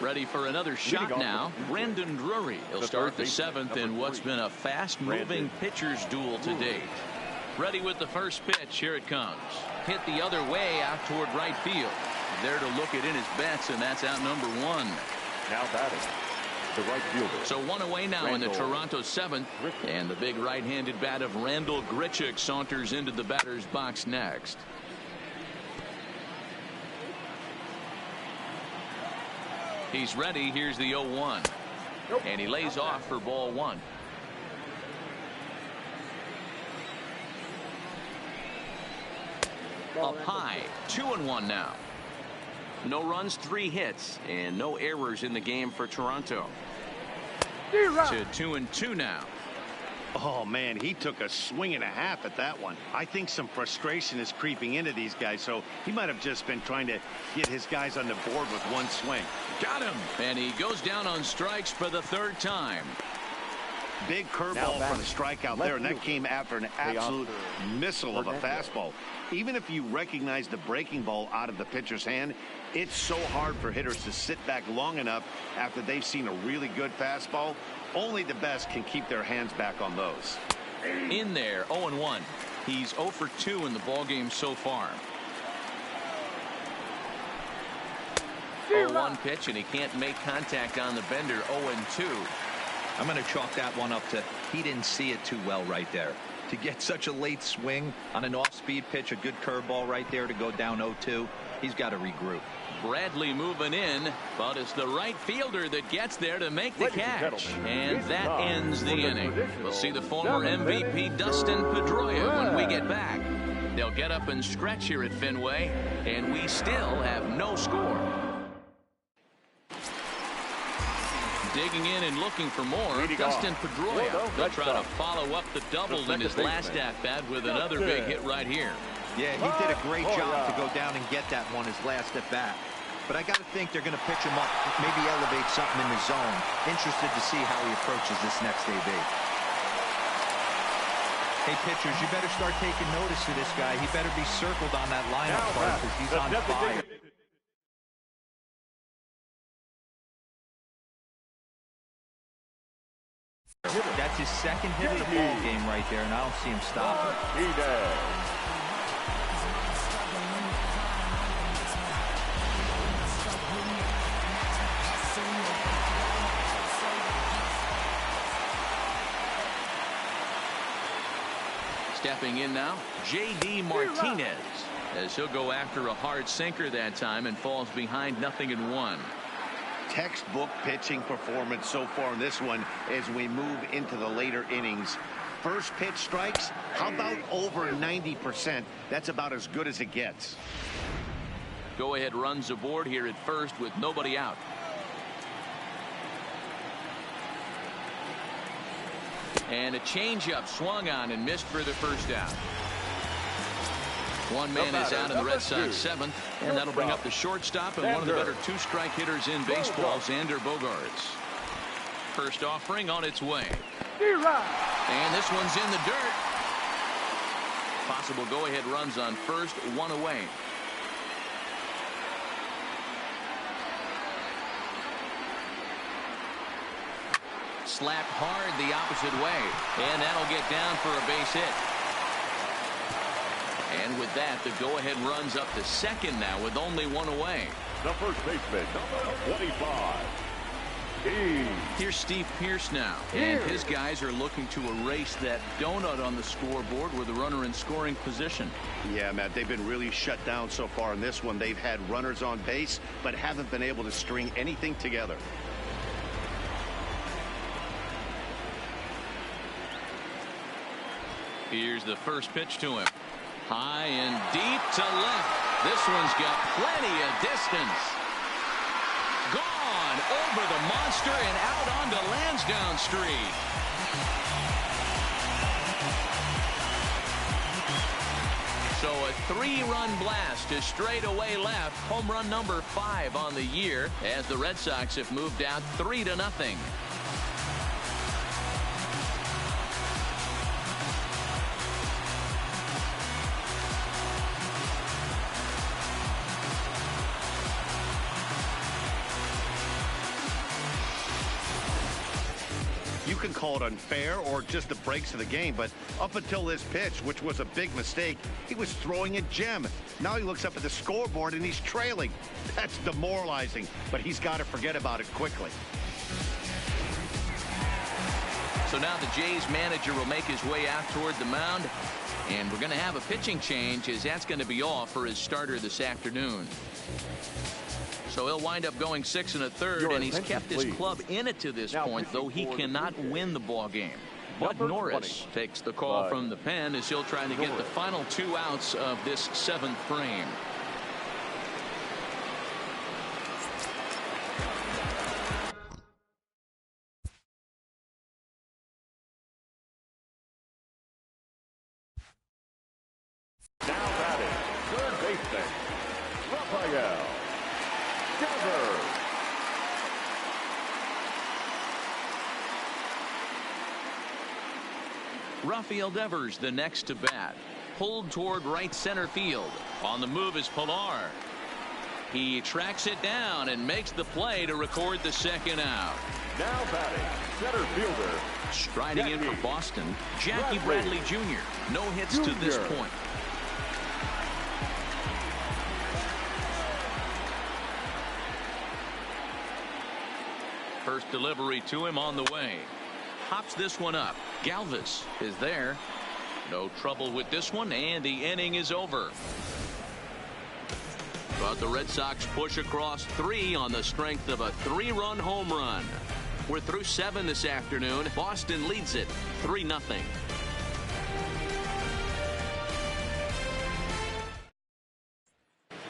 Ready for another shot now. Brandon Drury. He'll start the 7th in what's been a fast-moving pitcher's duel to date. Ready with the first pitch. Here it comes. Hit the other way out toward right field. There to look it in his bets, and that's out number 1. Now batting, the right fielder. So 1 away now in the Toronto 7th. And the big right-handed bat of Randall Grichuk saunters into the batter's box next. He's ready. Here's the 0-1. And he lays off for ball 1. Up high, 2-1 now. No runs, 3 hits, and no errors in the game for Toronto. To 2-2 now. Oh, man, he took a swing and a half at that one. I think some frustration is creeping into these guys, so he might have just been trying to get his guys on the board with one swing. Got him. And he goes down on strikes for the 3rd time. Big curveball for the strikeout there, and that came after an absolute missile of a fastball. Even if you recognize the breaking ball out of the pitcher's hand, it's so hard for hitters to sit back long enough after they've seen a really good fastball. Only the best can keep their hands back on those. In there, 0-1. He's 0 for 2 in the ballgame so far. 0-1 pitch, and he can't make contact on the bender. 0-2. I'm going to chalk that one up to he didn't see it too well right there. To get such a late swing on an off-speed pitch, a good curveball right there to go down 0-2, he's got to regroup. Bradley moving in, but it's the right fielder that gets there to make the catch. And that ends the inning. We'll see the former MVP Dustin Pedroia when we get back. They'll get up and stretch here at Fenway, and we still have no score. Digging in and looking for more. Dustin Pedroia. They'll try to follow up the double in his last at-bat with another big hit right here. Yeah, he did a great job to go down and get that one, his last at-bat. But I got to think they're going to pitch him up, maybe elevate something in the zone. Interested to see how he approaches this next AB. Hey, pitchers, you better start taking notice of this guy. He better be circled on that lineup card because he's on fire. That's his 2nd hit of the ball game right there, and I don't see him stopping. He does. Stepping in now, J.D. Martinez, as he'll go after a hard sinker that time and falls behind 0-1. Textbook pitching performance so far in this one as we move into the later innings. First pitch strikes, how about over 90%? That's about as good as it gets. Go ahead runs aboard here at first with nobody out. And a changeup swung on and missed for the first out. One man is out in the Red Sox 7th, and that'll bring up the shortstop and one of the better 2-strike hitters in baseball, Xander Bogaerts. First offering on its way. And this one's in the dirt. Possible go-ahead runs on first, 1 away. Slapped hard the opposite way, and that'll get down for a base hit. And with that, the go-ahead runs up to 2nd now with only 1 away. The first baseman, number 25. Here's Steve Pearce now, and his guys are looking to erase that donut on the scoreboard with a runner in scoring position. Yeah, Matt, they've been really shut down so far in this one. They've had runners on base, but haven't been able to string anything together. Here's the first pitch to him. High and deep to left. This one's got plenty of distance. Gone over the monster and out onto Lansdowne Street. So a 3-run blast to straightaway left. Home run number 5 on the year as the Red Sox have moved out 3-0. You can call it unfair or just the breaks of the game, but up until this pitch, which was a big mistake, he was throwing a gem. Now he looks up at the scoreboard and he's trailing. That's demoralizing, but he's got to forget about it quickly. So now the Jays manager will make his way out toward the mound, and we're going to have a pitching change as that's going to be all for his starter this afternoon. So he'll wind up going 6 1/3, and he's kept his club in it to this point, though he cannot win the ball game. Bud Norris takes the call from the pen as he'll try to get the final 2 outs of this 7th frame. Now batting, third baseman, Rafael Devers. Rafael Devers, the next to bat. Pulled toward right center field. On the move is Pilar. He tracks it down and makes the play to record the 2nd out. Now batting, center fielder. Striding in for Boston, Jackie Bradley Jr. No hits to this point. First delivery to him on the way. Hops this one up. Galvis is there. No trouble with this one, and the inning is over. But the Red Sox push across 3 on the strength of a 3-run home run. We're through 7 this afternoon. Boston leads it 3-0.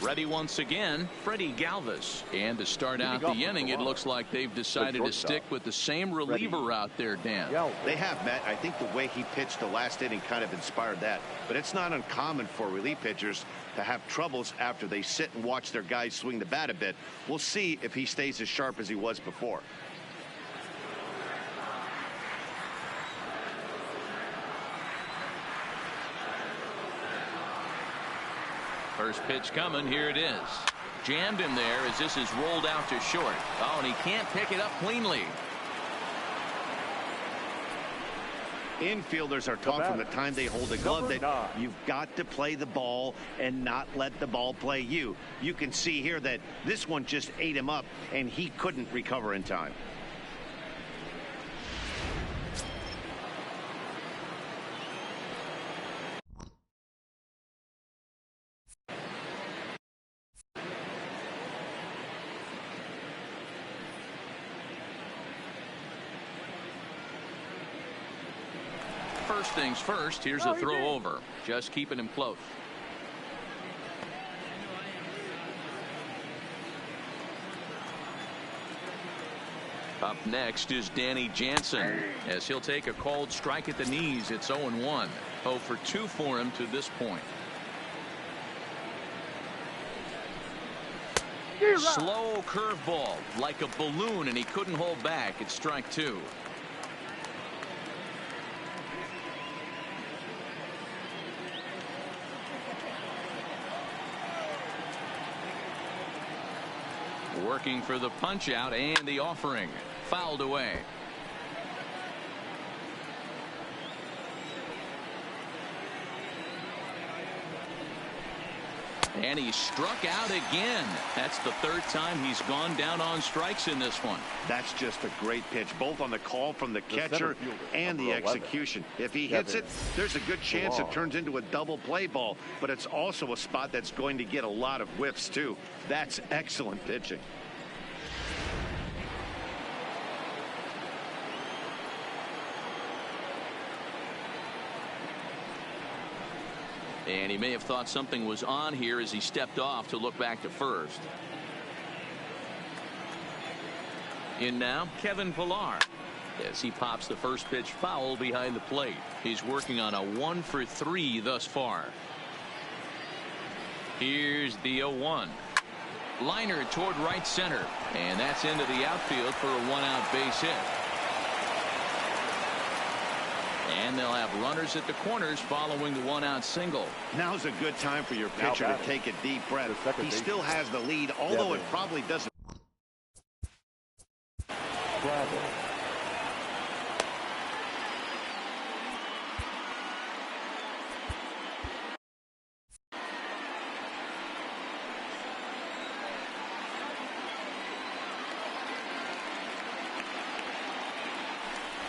Ready once again, Freddie Galvis. And to start out the inning, it looks like they've decided to stick with the same reliever out there, Dan. They have, Matt. I think the way he pitched the last inning kind of inspired that. But it's not uncommon for relief pitchers to have troubles after they sit and watch their guys swing the bat a bit. We'll see if he stays as sharp as he was before. First pitch coming. Here it is. Jammed him there as this is rolled out to short. Oh, and he can't pick it up cleanly. Infielders are taught from the time they hold a glove that you've got to play the ball and not let the ball play you. You can see here that this one just ate him up and he couldn't recover in time. First things first, here's a throw over. Just keeping him close. Up next is Danny Jansen as he'll take a called strike at the knees. It's 0-1. 0 for 2 for him to this point. Slow curveball like a balloon, and he couldn't hold back. It's strike 2. Working for the punch out and the offering. Fouled away. And he struck out again. That's the 3rd time he's gone down on strikes in this one. That's just a great pitch, both on the call from the catcher and the execution. If he hits it, there's a good chance it turns into a double play ball, but it's also a spot that's going to get a lot of whiffs too. That's excellent pitching. And he may have thought something was on here as he stepped off to look back to first. In now, Kevin Pillar. As he pops the first pitch foul behind the plate. He's working on a 1-for-3 thus far. Here's the 0-1. Liner toward right center. And that's into the outfield for a 1-out base hit. And they'll have runners at the corners following the 1-out single. Now's a good time for your pitcher to take a deep breath. He still has the lead, although it probably doesn't.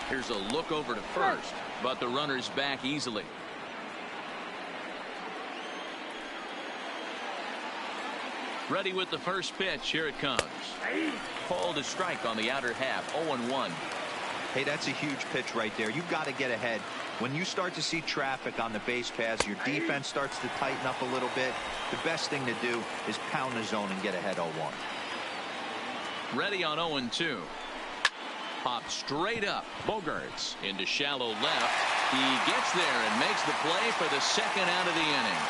Here's a look over to first, but the runner's back easily. Ready with the first pitch. Here it comes. Called a strike on the outer half. 0-1. Hey, that's a huge pitch right there. You've got to get ahead. When you start to see traffic on the base pass, your defense starts to tighten up a little bit. The best thing to do is pound the zone and get ahead 0-1. Ready on 0-2. Popped straight up. Bogarts into shallow left. He gets there and makes the play for the second out of the inning.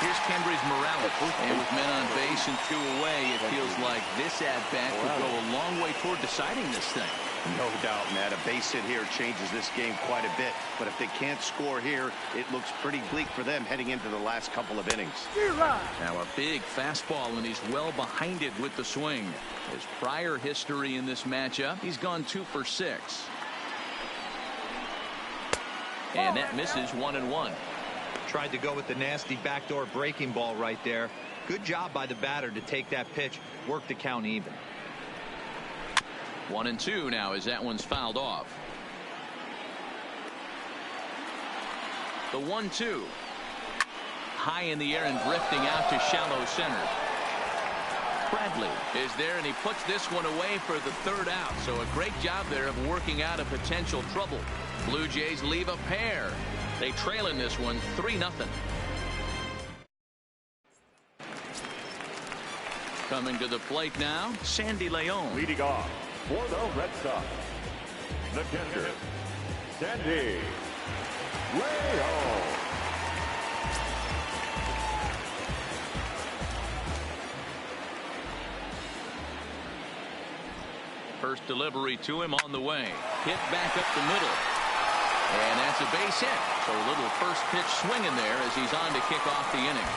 Here's Kendrys Morales. And with men on base and 2 away, it feels like this at-bat could go a long way toward deciding this thing. No doubt, Matt. A base hit here changes this game quite a bit. But if they can't score here, it looks pretty bleak for them heading into the last couple of innings. Now a big fastball, and he's well behind it with the swing. His prior history in this matchup, he's gone 2 for 6. And that misses 1-1. Tried to go with the nasty backdoor breaking ball right there. Good job by the batter to take that pitch, work the count even. 1-2 now as that one's fouled off. The 1-2. High in the air and drifting out to shallow center. Bradley is there, and he puts this one away for the 3rd out. So a great job there of working out a potential trouble. Blue Jays leave a pair. They trail in this one 3-0. Coming to the plate now, Sandy Leon. Leading off for the Red Sox, the catcher, Sandy Leon. First delivery to him on the way. Hit back up the middle. And that's a base hit. So a little first pitch swing in there as he's on to kick off the inning.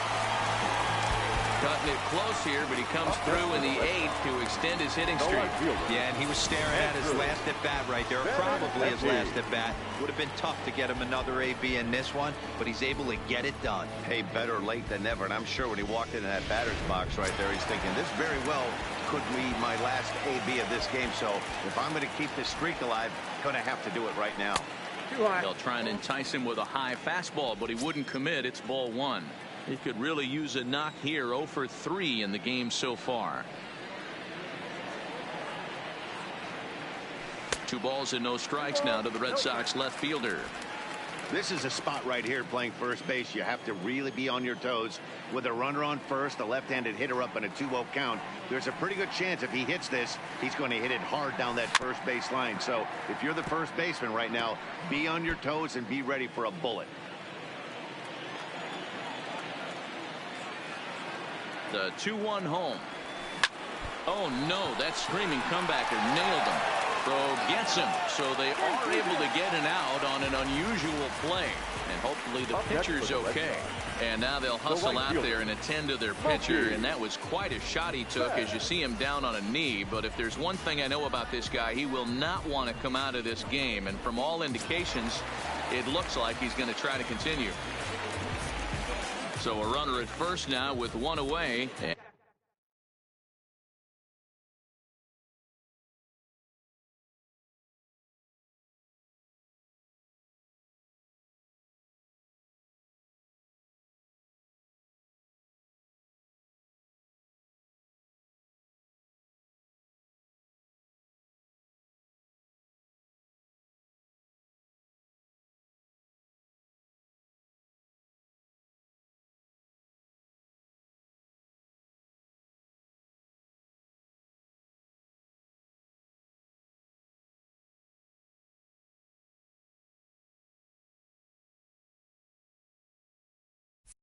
Cutting it close here, but he comes through in the 8th to extend his hitting streak. Yeah, and he was staring at his last at bat right there. Probably his last at bat. Would have been tough to get him another AB in this one, but he's able to get it done. Hey, better late than never. And I'm sure when he walked into that batter's box right there, he's thinking this very well could be my last AB of this game. So if I'm going to keep this streak alive, I'm going to have to do it right now. They'll try and entice him with a high fastball, but he wouldn't commit. It's ball 1. He could really use a knock here. 0 for 3 in the game so far. 2 balls and no strikes now to the Red Sox left fielder. This is a spot right here playing first base. You have to really be on your toes. With a runner on first, a left-handed hitter up in a 2-0 count, there's a pretty good chance if he hits this, he's going to hit it hard down that first base line. So if you're the first baseman right now, be on your toes and be ready for a bullet. The 2-1 home. Oh no, that screaming comebacker nailed him. Throw gets him, so they are able to get an out on an unusual play, and hopefully the pitcher's okay. And now they'll hustle out there and attend to their pitcher, and that was quite a shot he took as you see him down on a knee. But if there's one thing I know about this guy, he will not want to come out of this game, and from all indications it looks like he's going to try to continue. So a runner at first now with 1 away.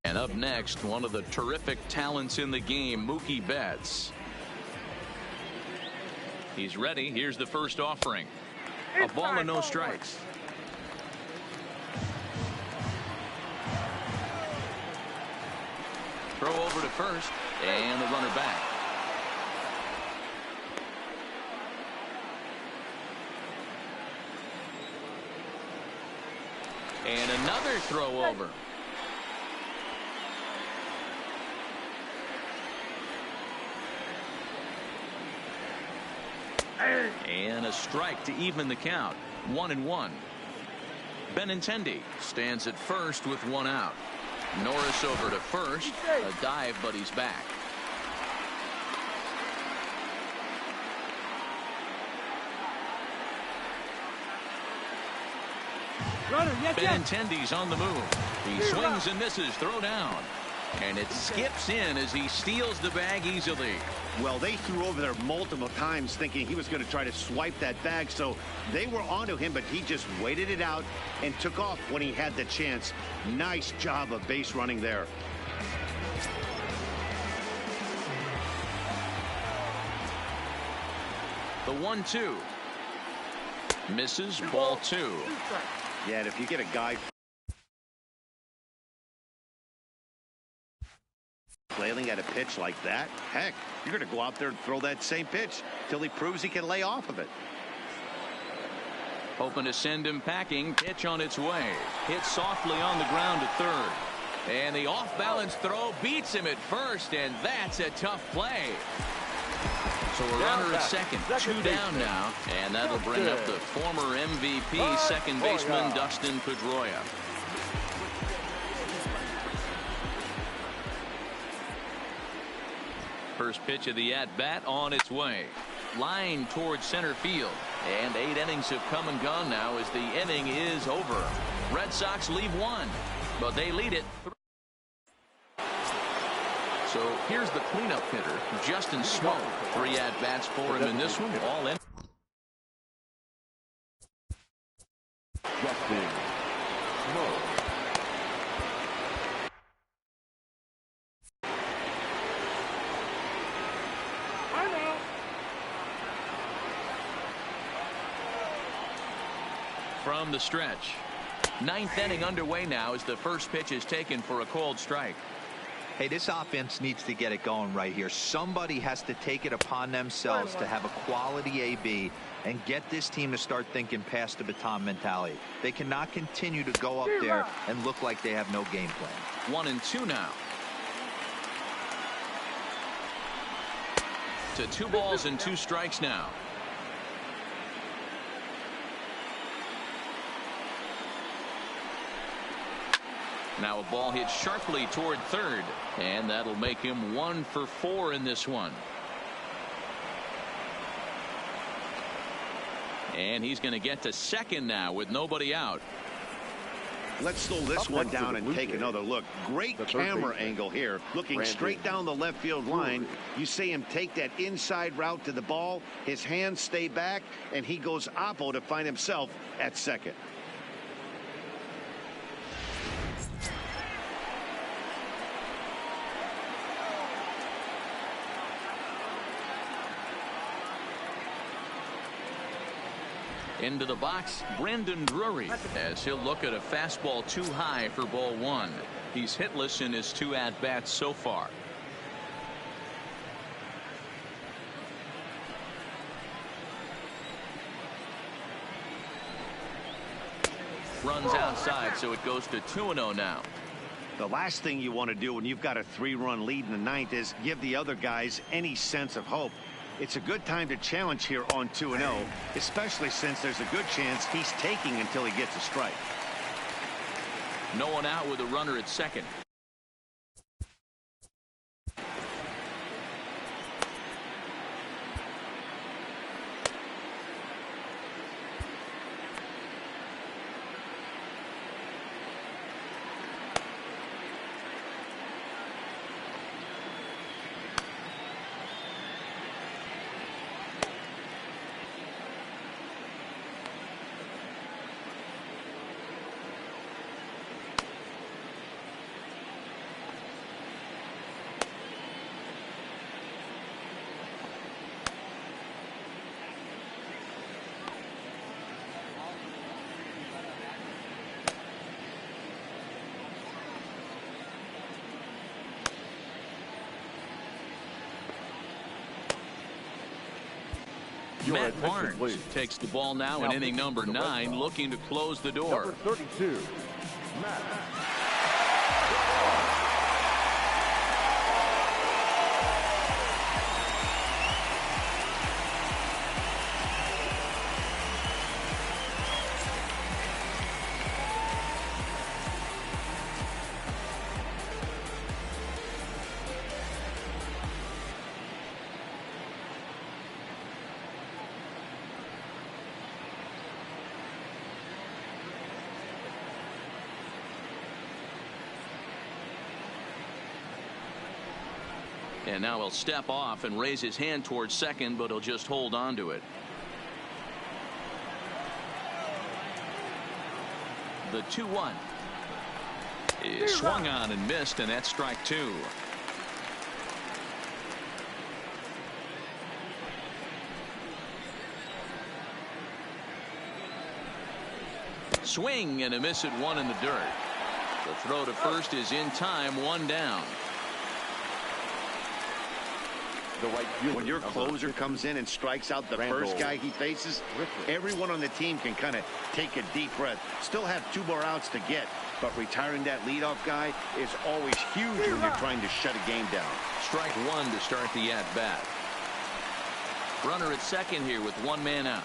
And up next, one of the terrific talents in the game, Mookie Betts. He's ready. Here's the first offering. A ball and no strikes. Throw over to first, and the runner back. And another throw over. And a strike to even the count. 1-1. Benintendi stands at first with one out. Norris over to first. A dive, but he's back. Benintendi's on the move. He swings and misses. Throw down. And it skips in as he steals the bag easily. Well, they threw over there multiple times thinking he was going to try to swipe that bag, so they were onto him, but he just waited it out and took off when he had the chance. Nice job of base running there. The 1-2. Misses. Ball 2. Yeah, and if you get a guy flailing at a pitch like that, heck, you're going to go out there and throw that same pitch till he proves he can lay off of it. Hoping to send him packing. Pitch on its way. Hit softly on the ground to third. And the off-balance throw beats him at first, and that's a tough play. So a runner at second. 2 down now, and that'll bring up the former MVP second baseman Dustin Pedroia. First pitch of the at-bat on its way. Line towards center field. And 8 innings have come and gone now as the inning is over. Red Sox leave 1, but they lead it 3. So here's the cleanup hitter, Justin Smoke. 3 at-bats for him in this one. All in. Justin Smoke. From the stretch. 9th inning underway now as the first pitch is taken for a called strike. Hey, this offense needs to get it going right here. Somebody has to take it upon themselves to have a quality AB and get this team to start thinking past the baton mentality. They cannot continue to go up there and look like they have no game plan. 1-2 now. To 2 balls and 2 strikes now. Now a ball hit sharply toward third, and that'll make him 1 for 4 in this one. And he's going to get to second now with nobody out. Let's slow this one down and take another look. Great camera angle here, looking straight down the left field line. You see him take that inside route to the ball. His hands stay back, and he goes oppo to find himself at second. Into the box, Brandon Drury, as he'll look at a fastball too high for ball 1. He's hitless in his 2 at-bats so far. Runs outside, so it goes to 2-0 now. The last thing you want to do when you've got a 3-run lead in the 9th is give the other guys any sense of hope. It's a good time to challenge here on 2-0, especially since there's a good chance he's taking until he gets a strike. No one out with a runner at second. Matt Barnes takes the ball now in inning number 9, looking to close the door. Number 32, Matt. And now he'll step off and raise his hand towards second, but he'll just hold on to it. The 2-1 is swung on and missed, and that's strike 2. Swing and a miss at 1 in the dirt. The throw to first is in time, 1 down. When your closer comes in and strikes out the first guy he faces, everyone on the team can kind of take a deep breath. Still have 2 more outs to get, but retiring that leadoff guy is always huge when you're trying to shut a game down. Strike 1 to start the at-bat. Runner at second here with 1 man out.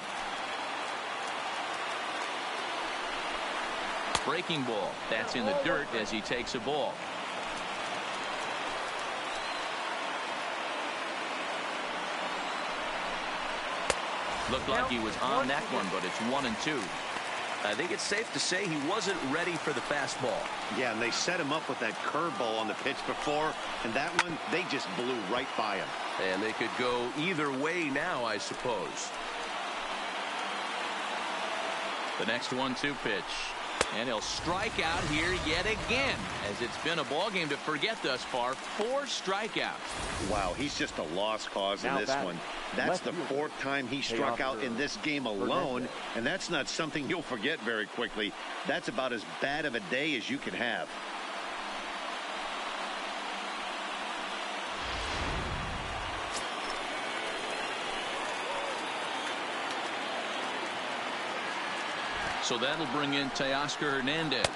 Breaking ball. That's in the dirt as he takes a ball. Looked like he was on that one, but it's 1-2. I think it's safe to say he wasn't ready for the fastball. Yeah, and they set him up with that curveball on the pitch before, and that one, they just blew right by him. And they could go either way now, I suppose. The next 1-2 pitch. And he'll strike out here yet again, as it's been a ball game to forget thus far. 4 strikeouts. Wow, he's just a lost cause in this one. That's the 4th time he struck out in this game alone, and that's not something you'll forget very quickly. That's about as bad of a day as you can have. So that'll bring in Teoscar Hernandez.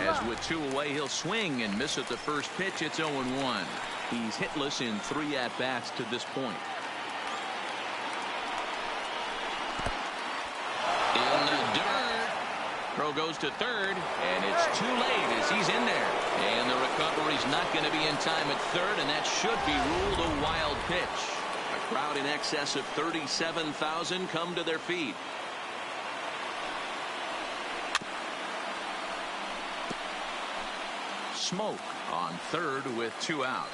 As with 2 away, he'll swing and miss at the first pitch. It's 0-1. He's hitless in 3 at-bats to this point. In the dirt. Throw goes to third, and it's too late as he's in there. And the recovery's not going to be in time at third, and that should be ruled a wild pitch. A crowd in excess of 37,000 come to their feet. Smoke on third with 2 out.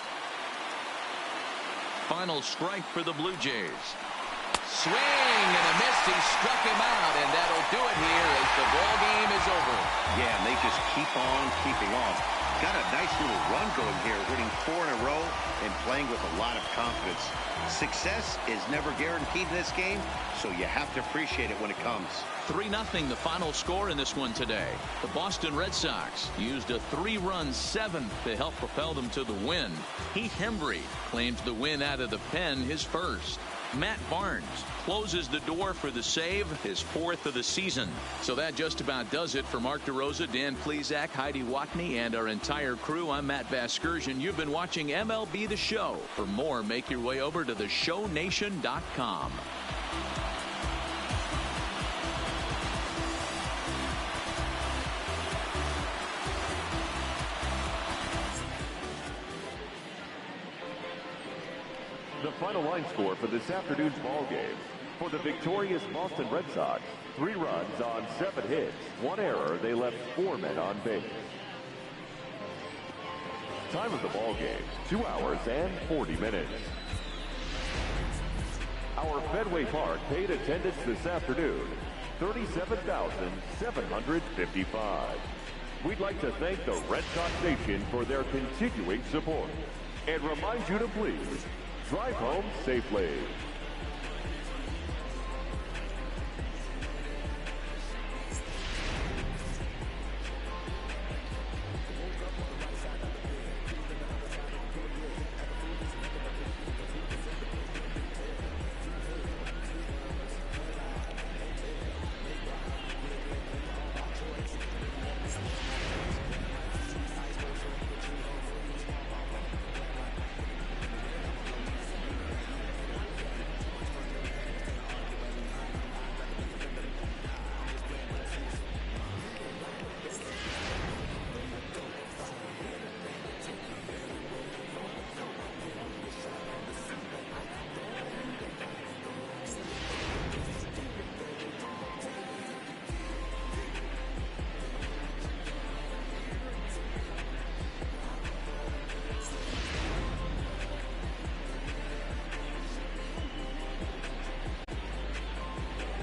Final strike for the Blue Jays. Swing and a miss. He struck him out, and that'll do it here as the ball game is over. Yeah, and they just keep on keeping on. Got a nice little run going here, winning 4 in a row and playing with a lot of confidence. Success is never guaranteed in this game, so you have to appreciate it when it comes. 3-0 the final score in this one today. The Boston Red Sox used a 3-run 7th to help propel them to the win. Heath Hembree claims the win out of the pen, his first. Matt Barnes closes the door for the save, his 4th of the season. So that just about does it for Mark DeRosa, Dan Plesac, Heidi Watney, and our entire crew. I'm Matt Vasgersian. You've been watching MLB The Show. For more, make your way over to theshownation.com. The final line score for this afternoon's ball game. For the victorious Boston Red Sox, 3 runs on 7 hits, 1 error. They left 4 men on base. Time of the ball game, 2 hours and 40 minutes. Our Fenway Park paid attendance this afternoon, 37,755. We'd like to thank the Red Sox Nation for their continuing support and remind you to please drive home safely.